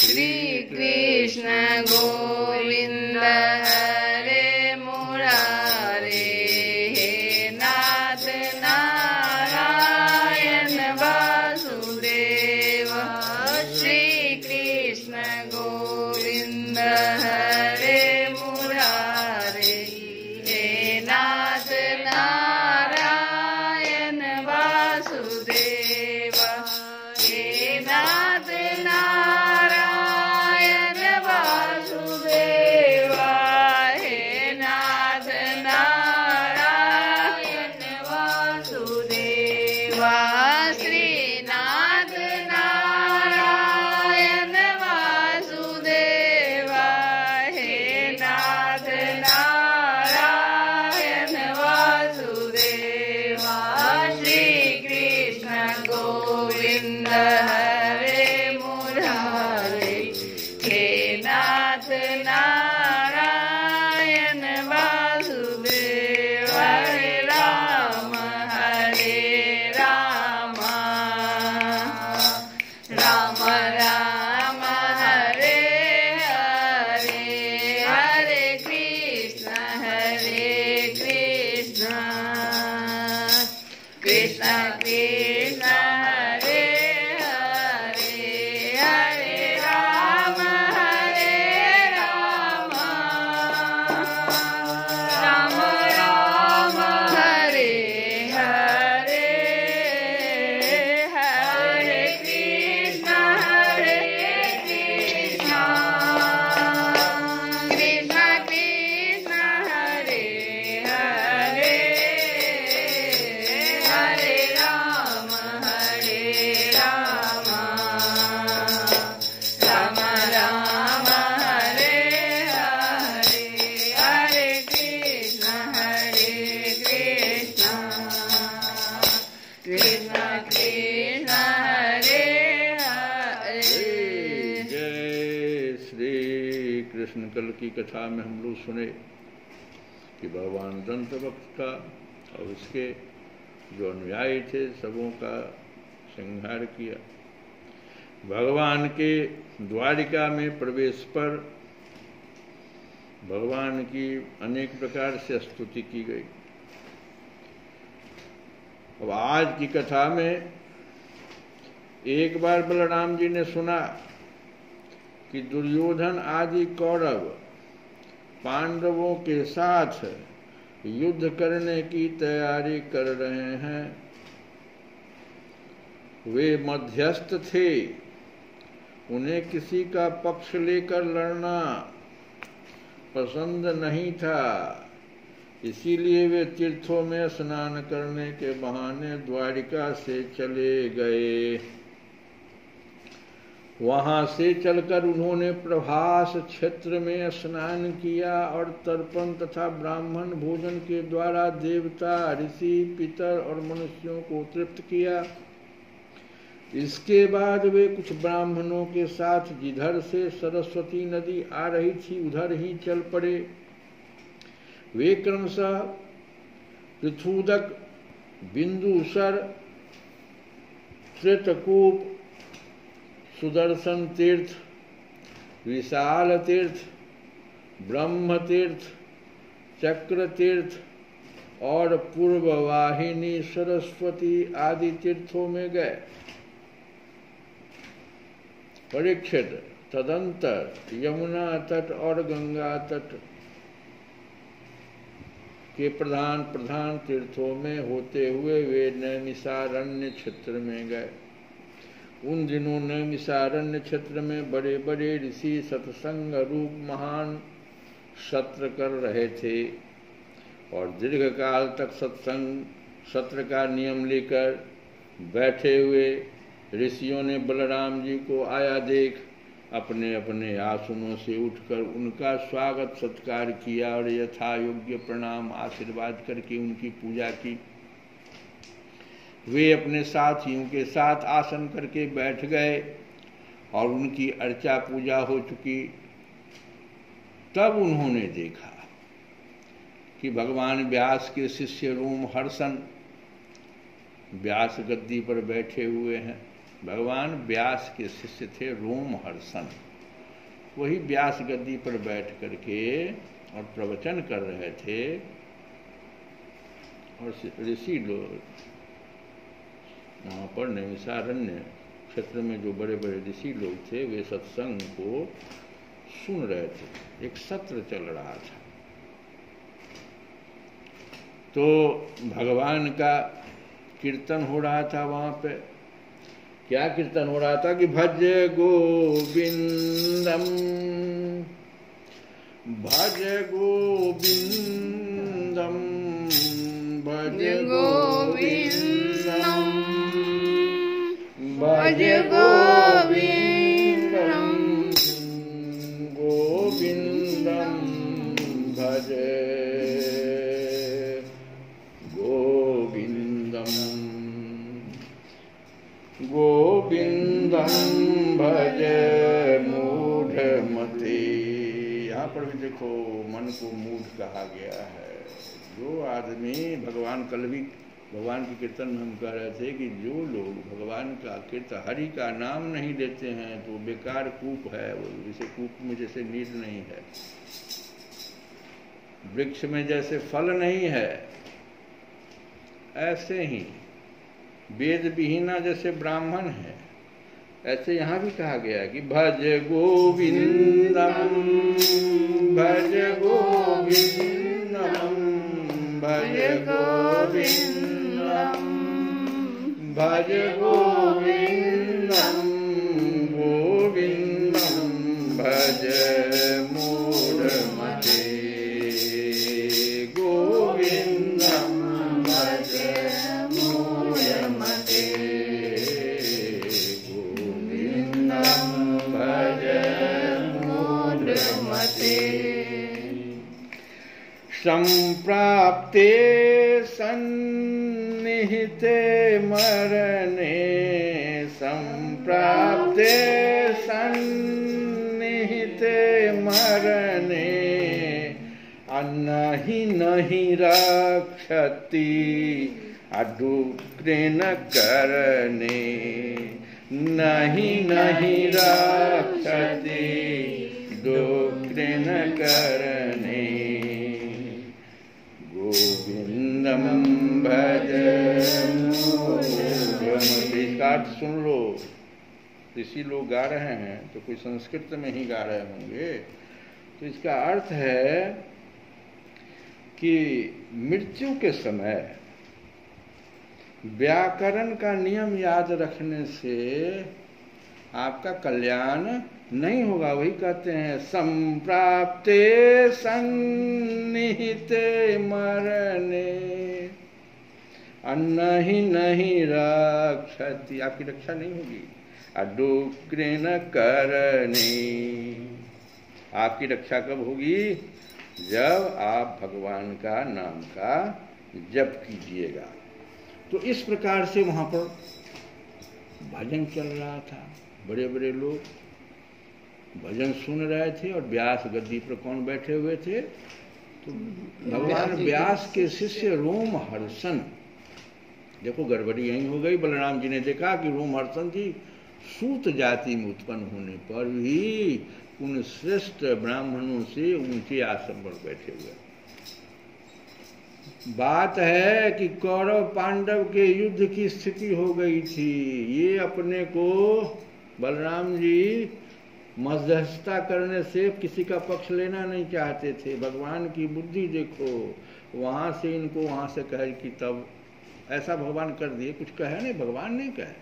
श्री कृष्ण गोविंद हरे मुरारे, हे नाथ नारायण वासुदेव। श्री कृष्ण गोविंद हरे मुरारे, हे नाथ नारायण वासुदेव। हे नाथ नारायण वासुदेव, हे नाथ नारायण वासुदेव। श्रीनाथ नारायण वासुदेव, हे नाथ नारायण वासुदेव। श्री कृष्ण गोविंद हरे मुरारे, हे नाथ नारायण वासुदेव। हरे राम राम राम हरे हरे, हरे कृष्ण कृष्ण कृष्ण हरे हरे, हरे राम राम राम हरे हरे, हरे कृष्ण कृष्ण कृष्ण हरे हरे, हरे राम राम राम हरे हरे, हरे कृष्ण कृष्ण कृष्ण हरे हरे। जय श्री कृष्ण। कल की कथा में हम लोग सुने कि भगवान दंतवक्र का और उसके जो अनुयायी थे सबों का संहार किया। भगवान के द्वारिका में प्रवेश पर भगवान की अनेक प्रकार से स्तुति की गई। अब आज की कथा में एक बार बलराम जी ने सुना कि दुर्योधन आदि कौरव पांडवों के साथ युद्ध करने की तैयारी कर रहे हैं। वे मध्यस्थ थे, उन्हें किसी का पक्ष लेकर लड़ना पसंद नहीं था, इसीलिए वे तीर्थों में स्नान करने के बहाने द्वारिका से चले गए। वहां से चलकर उन्होंने प्रभास क्षेत्र में स्नान किया और तर्पण तथा ब्राह्मण भोजन के द्वारा देवता, ऋषि, पितर और मनुष्यों को तृप्त किया। इसके बाद वे कुछ ब्राह्मणों के साथ जिधर से सरस्वती नदी आ रही थी उधर ही चल पड़े। वे क्रमशः पृथुदक, बिंदुसर, त्रितकूप, सुदर्शन तीर्थ, विशाल तीर्थ, ब्रह्म तीर्थ, चक्र तीर्थ और पूर्ववाहिनी सरस्वती आदि तीर्थों में गए। परीक्षित तदंतर यमुना तट और गंगा तट के प्रधान प्रधान तीर्थों में होते हुए वे नैमिषारण्य क्षेत्र में गए। उन दिनों नैमिषारण्य क्षेत्र में बड़े बड़े ऋषि सत्संग रूप महान सत्र कर रहे थे और दीर्घ काल तक सत्संग सत्र का नियम लेकर बैठे हुए ऋषियों ने बलराम जी को आया देख अपने अपने आसनों से उठकर उनका स्वागत सत्कार किया और यथा योग्य प्रणाम आशीर्वाद करके उनकी पूजा की। वे अपने साथियों के साथ आसन करके बैठ गए और उनकी अर्चा पूजा हो चुकी। तब उन्होंने देखा कि भगवान व्यास के शिष्य रोमहर्षण व्यास गद्दी पर बैठे हुए हैं। भगवान व्यास के शिष्य थे रोमहर्षण। वही व्यास गद्दी पर बैठ करके और प्रवचन कर रहे थे। और ऋषि लोग वहाँ पर नैमिषारण्य क्षेत्र में जो बड़े बड़े ऋषि लोग थे वे सत्संग को सुन रहे थे। एक सत्र चल रहा था। तो भगवान का कीर्तन हो रहा था वहाँ पे। क्या कीर्तन हो रहा था कि भज गोविंदम भज गोविंदम भज गोविंदम भज गोविंदम गोविंदम भज गोविंदम गोविंदम भज मूढ़मते। यहाँ पर भी देखो मन को मूढ़ कहा गया है। जो आदमी भगवान, कल भी भगवान के कीर्तन में हम कह रहे थे कि जो लोग भगवान का कीर्तन हरि का नाम नहीं लेते हैं तो बेकार कूप है। वो जैसे कूप में जैसे नीर नहीं है, वृक्ष में जैसे फल नहीं है, ऐसे ही वेद विहीना जैसे ब्राह्मण है, ऐसे यहाँ भी कहा गया कि भज गोविंदम भज गोविंदम भज गोविंदम भज गोविंदम गोविंदम भज मूढ़मते गोविंदम भज मूढ़मते गोविंदम भज मूढ़मते। संप्राप्ते सन्निहिते मरणे संप्राप्ते सन्निहिते मरणे अन्नहि नहि रक्षति अडुक्रेन करणे नहि रक्षति डुक्रेन करणे गोविंदम भज मूढ़मते। इसका अर्थ सुन लो। ऋषि लोग गा रहे हैं तो कोई संस्कृत में ही गा रहे होंगे। तो इसका अर्थ है कि मृत्यु के समय व्याकरण का नियम याद रखने से आपका कल्याण नहीं होगा। वही कहते हैं संप्राप्ते सन्निहिते मरणे अन्न ही नहीं रक्षति, आपकी रक्षा नहीं होगी। अडुक्रेन करणे, आपकी रक्षा कब होगी? जब आप भगवान का नाम का जप कीजिएगा। तो इस प्रकार से वहाँ पर भजन चल रहा था। बड़े बड़े लोग भजन सुन रहे थे और व्यास गद्दी पर कौन बैठे हुए थे? तो भगवान व्यास के शिष्य रोमहर्षण। देखो गड़बड़ी यही हो गई। बलराम जी ने देखा कि रोमहर्षण जी सूत जाति में उत्पन्न होने पर भी उन श्रेष्ठ ब्राह्मणों से ऊंचे आसन पर बैठे हुए। बात है कि कौरव पांडव के युद्ध की स्थिति हो गई थी। ये अपने को बलराम जी मध्यस्थता करने से किसी का पक्ष लेना नहीं चाहते थे। भगवान की बुद्धि देखो, वहाँ से इनको वहाँ से कहे कि तब ऐसा भगवान कर दिए। कुछ कहे नहीं, भगवान नहीं कहे,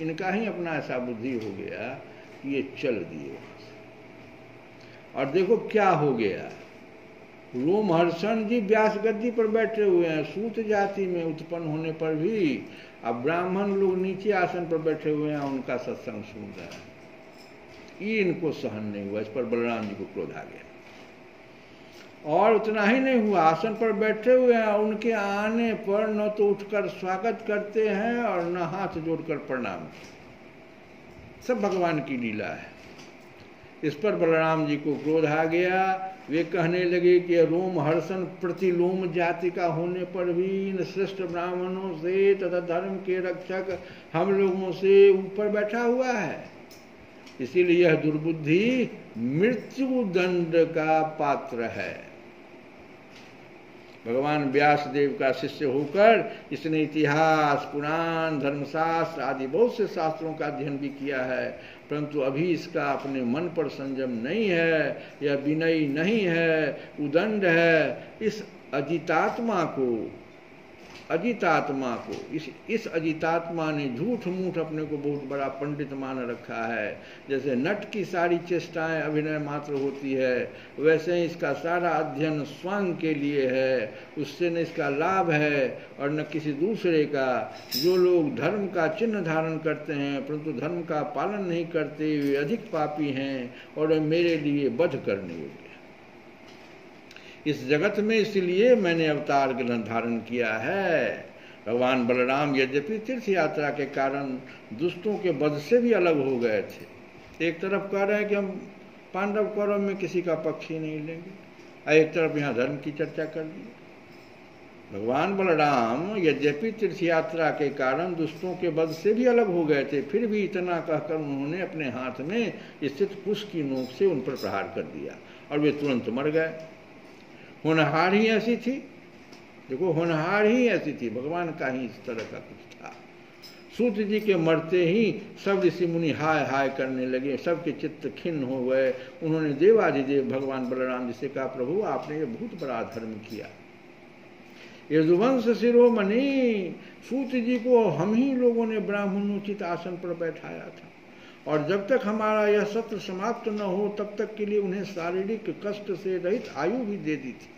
इनका ही अपना ऐसा बुद्धि हो गया कि ये चल दिए वहाँ से। और देखो क्या हो गया। रोमहर्षण जी व्यास गद्दी पर बैठे हुए हैं, सूत जाति में उत्पन्न होने पर भी। अब ब्राह्मण लोग नीचे आसन पर बैठे हुए हैं, उनका सत्संग सुन रहे हैं। ये इनको सहन नहीं हुआ। इस पर बलराम जी को क्रोध आ गया। और उतना ही नहीं हुआ, आसन पर बैठे हुए हैं, उनके आने पर न तो उठकर स्वागत करते हैं और न हाथ जोड़कर प्रणाम। सब भगवान की लीला है। इस पर बलराम जी को क्रोध आ गया। वे कहने लगे कि रोमहर्षण प्रतिलोम जाति का होने पर भी इन श्रेष्ठ ब्राह्मणों से तथा धर्म के रक्षक हम लोगों से ऊपर बैठा हुआ है। इसीलिए यह दुर्बुद्धि मृत्यु दंड का पात्र है। भगवान व्यासदेव का शिष्य होकर इसने इतिहास, पुराण, धर्मशास्त्र आदि बहुत से शास्त्रों का अध्ययन भी किया है, परंतु अभी इसका अपने मन पर संयम नहीं है, यह विनयी नहीं है, उदंड है। इस अजितात्मा को इस अजितात्मा ने झूठ मूठ अपने को बहुत बड़ा पंडित मान रखा है। जैसे नट की सारी चेष्टाएं अभिनय मात्र होती है, वैसे ही इसका सारा अध्ययन स्वयं के लिए है, उससे न इसका लाभ है और न किसी दूसरे का। जो लोग धर्म का चिन्ह धारण करते हैं परंतु धर्म का पालन नहीं करते, वे अधिक पापी हैं और वे मेरे लिए वध करने योग्य। इस जगत में इसलिए मैंने अवतार ग्रहण धारण किया है। भगवान बलराम यद्यपि तीर्थ यात्रा के कारण दुष्टों के वध से भी अलग हो गए थे। एक तरफ कह रहे हैं कि हम पांडव कौरव में किसी का पक्ष ही नहीं लेंगे, और एक तरफ यहाँ धर्म की चर्चा कर दी। भगवान बलराम यद्यपि तीर्थ यात्रा के कारण दुष्टों के वध से भी अलग हो गए थे, फिर भी इतना कहकर उन्होंने अपने हाथ में स्थित कुश की नोक से उन पर प्रहार कर दिया और वे तुरंत मर गए। होनहार ही ऐसी थी, देखो होनहार ही ऐसी थी, भगवान का ही इस तरह का कुछ था। सूत जी के मरते ही सब ऋषि मुनि हाय हाय करने लगे, सबके चित्त खिन्न हो गए। उन्होंने देवाधिदेव भगवान बलराम जी से कहा, प्रभु आपने ये बहुत बड़ा धर्म किया। यदुवंश शिरोमणि सूत जी को हम ही लोगों ने ब्राह्मणोचित आसन पर बैठाया था, और जब तक हमारा यह सत्र समाप्त न हो तब तक के लिए उन्हें शारीरिक कष्ट से रहित आयु भी दे दी थी।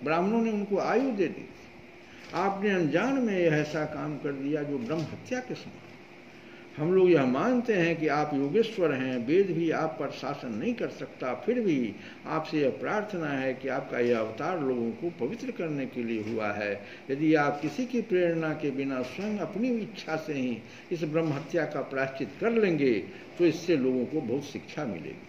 ब्राह्मणों ने उनको आयु दे दी थी। आपने अनजान में यह ऐसा काम कर दिया जो ब्रह्म हत्या के समान। हम लोग यह मानते हैं कि आप योगेश्वर हैं, वेद भी आप पर शासन नहीं कर सकता, फिर भी आपसे यह प्रार्थना है कि आपका यह अवतार लोगों को पवित्र करने के लिए हुआ है। यदि आप किसी की प्रेरणा के बिना स्वयं अपनी इच्छा से ही इस ब्रह्म हत्या का प्रायश्चित कर लेंगे तो इससे लोगों को बहुत शिक्षा मिलेगी।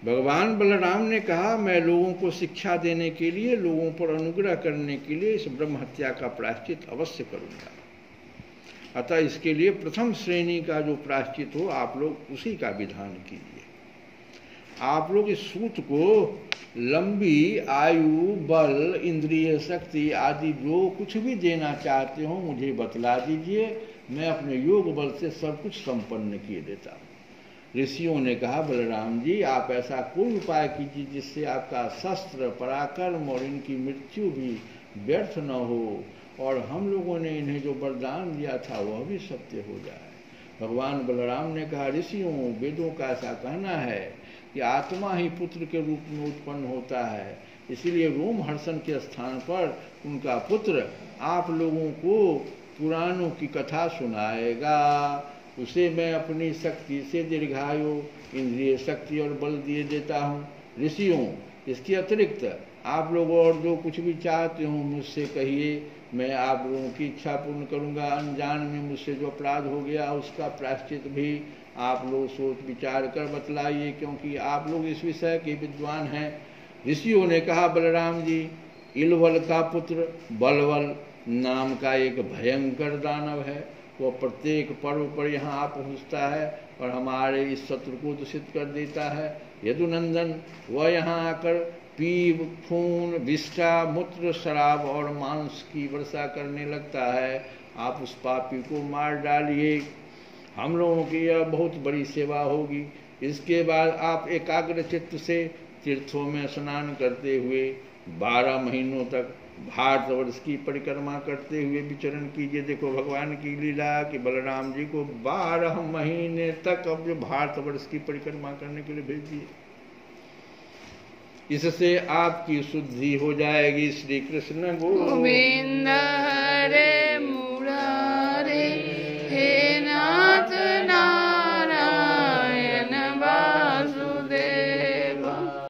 भगवान बलराम ने कहा, मैं लोगों को शिक्षा देने के लिए, लोगों पर अनुग्रह करने के लिए इस ब्रह्म हत्या का प्रायश्चित अवश्य करूंगा। अतः इसके लिए प्रथम श्रेणी का जो प्रायश्चित हो आप लोग उसी का विधान कीजिए। आप लोग इस सूत को लंबी आयु, बल, इंद्रिय शक्ति आदि जो कुछ भी देना चाहते हो मुझे बतला दीजिए, मैं अपने योग बल से सब कुछ संपन्न किए देता हूँ। ऋषियों ने कहा, बलराम जी आप ऐसा कोई उपाय कीजिए जिससे आपका शस्त्र, पराक्रम और इनकी मृत्यु भी व्यर्थ न हो, और हम लोगों ने इन्हें जो वरदान दिया था वह भी सत्य हो जाए। भगवान बलराम ने कहा, ऋषियों वेदों का ऐसा कहना है कि आत्मा ही पुत्र के रूप में उत्पन्न होता है, इसीलिए रोमहर्षण के स्थान पर उनका पुत्र आप लोगों को पुराणों की कथा सुनाएगा। उसे मैं अपनी शक्ति से दीर्घायु, इंद्रिय शक्ति और बल दिए देता हूँ। ऋषियों इसके अतिरिक्त आप लोग और जो कुछ भी चाहते हो मुझसे कहिए, मैं आप लोगों की इच्छा पूर्ण करूँगा। अनजान में मुझसे जो अपराध हो गया उसका प्रायश्चित भी आप लोग सोच विचार कर बतलाइए, क्योंकि आप लोग इस विषय के विद्वान हैं। ऋषियों ने कहा, बलराम जी इलवल का पुत्र बलवल नाम का एक भयंकर दानव है, वो प्रत्येक पर्व पर यहाँ आ पहुँचता है और हमारे इस शत्रु को दूषित कर देता है। यदुनंदन वह यहाँ आकर पीप, खून, विष्ठा, मूत्र, शराब और मांस की वर्षा करने लगता है। आप उस पापी को मार डालिए, हम लोगों की यह बहुत बड़ी सेवा होगी। इसके बाद आप एकाग्र चित्त से तीर्थों में स्नान करते हुए 12 महीनों तक भारतवर्ष की परिक्रमा करते हुए विचरण कीजिए। देखो भगवान की लीला कि बलराम जी को 12 महीने तक अब जो भारतवर्ष की परिक्रमा करने के लिए भेज दिए। इससे आपकी शुद्धि हो जाएगी। श्री कृष्ण गोविंद।